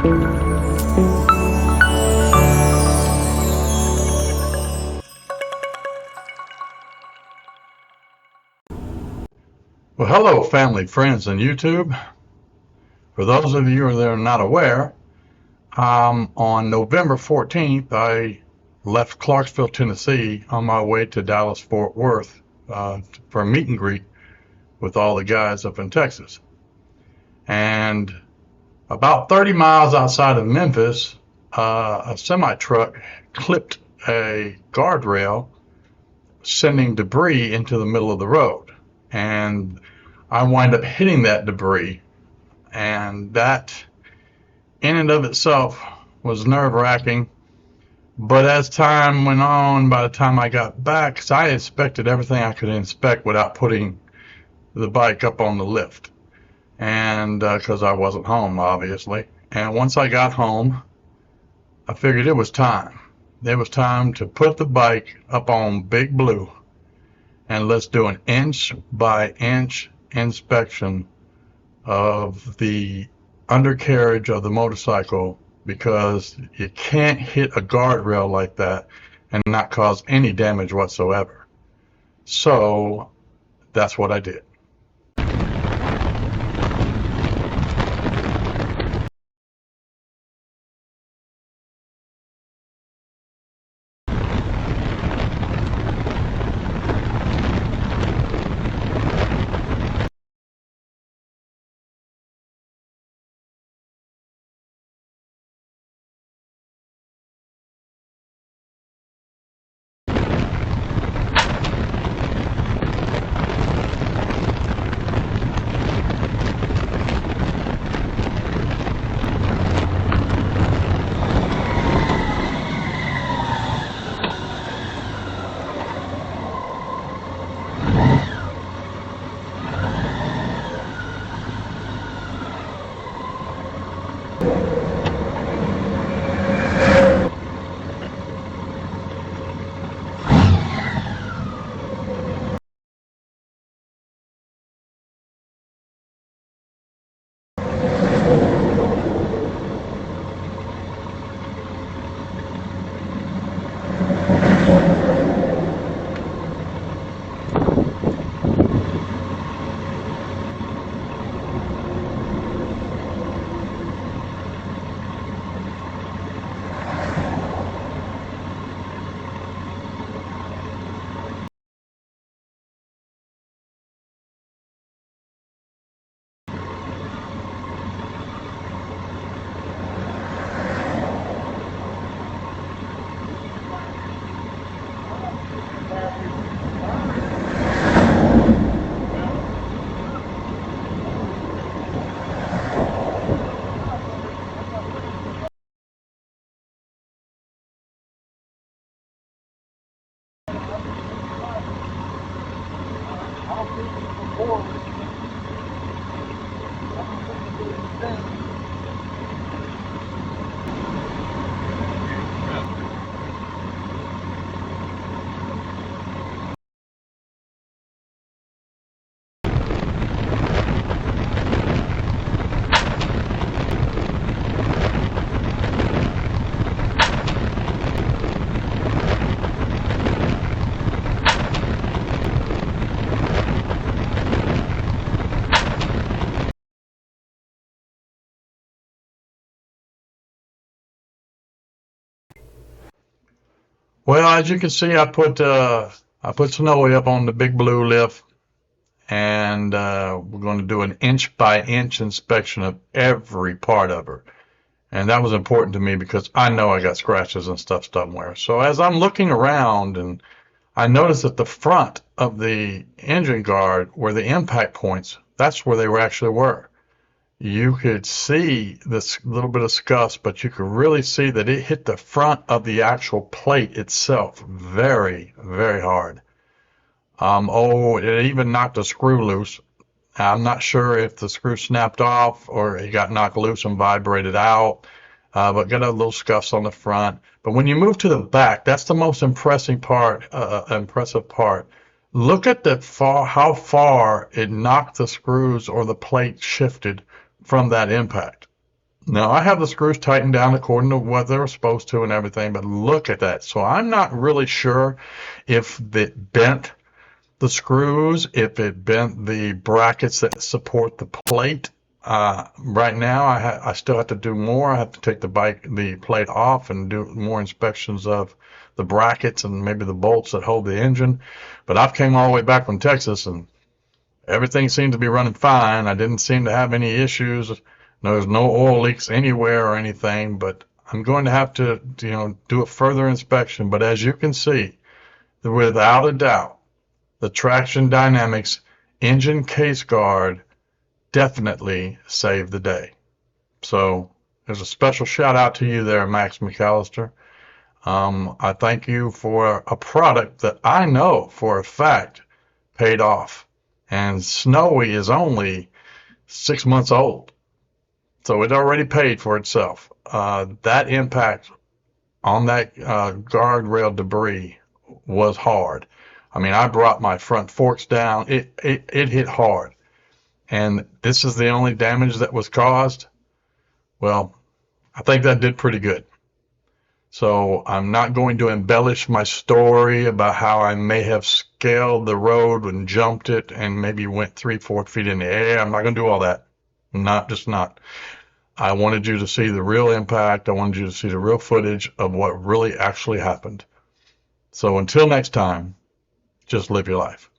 Well, hello, family, friends, and YouTube. For those of you that are not aware, on November 14th, I left Clarksville, Tennessee, on my way to Dallas-Fort Worth for a meet and greet with all the guys up in Texas. And about 30 miles outside of Memphis, a semi-truck clipped a guardrail, sending debris into the middle of the road. And I wind up hitting that debris, and that in and of itself was nerve-wracking. But as time went on, by the time I got back, because I inspected everything I could inspect without putting the bike up on the lift, and because I wasn't home, obviously. And once I got home, I figured it was time. It was time to put the bike up on Big Blue, and let's do an inch by inch inspection of the undercarriage of the motorcycle, because you can't hit a guardrail like that and not cause any damage whatsoever. So that's what I did. Well, as you can see, I put Snowee up on the Big Blue lift, and we're going to do an inch by inch inspection of every part of her. And that was important to me because I know I got scratches and stuff somewhere. So as I'm looking around, and I noticed that the front of the engine guard, where the impact points, that's where they actually were. You could see this little bit of scuffs, but you could really see that it hit the front of the actual plate itself very, very hard. It even knocked the screw loose. I'm not sure if the screw snapped off or it got knocked loose and vibrated out, but got a little scuffs on the front. But when you move to the back, that's the most impressive part. Look at how far it knocked the screws or the plate shifted from that impact. Now, I have the screws tightened down according to what they were supposed to and everything, but look at that. So I'm not really sure if it bent the screws, if it bent the brackets that support the plate. Right now, I still have to do more. I have to take the plate off and do more inspections of the brackets and maybe the bolts that hold the engine. But I've came all the way back from Texas and everything seemed to be running fine. I didn't seem to have any issues. There's no oil leaks anywhere or anything, but I'm going to have to, do a further inspection. But as you can see, without a doubt, the Traxxion Dynamics engine case guard definitely saved the day. So there's a special shout out to you there, Max McAllister. I thank you for a product that I know for a fact paid off. And Snowee is only 6 months old. So it already paid for itself. That impact on that guardrail debris was hard. I mean, I brought my front forks down. It hit hard. And this is the only damage that was caused. Well, I think that did pretty good. So I'm not going to embellish my story about how I may have scaled the road and jumped it and maybe went 3-4 feet in the air. I'm not going to do all that. Just not. I wanted you to see the real impact. I wanted you to see the real footage of what really actually happened. So until next time, just live your life.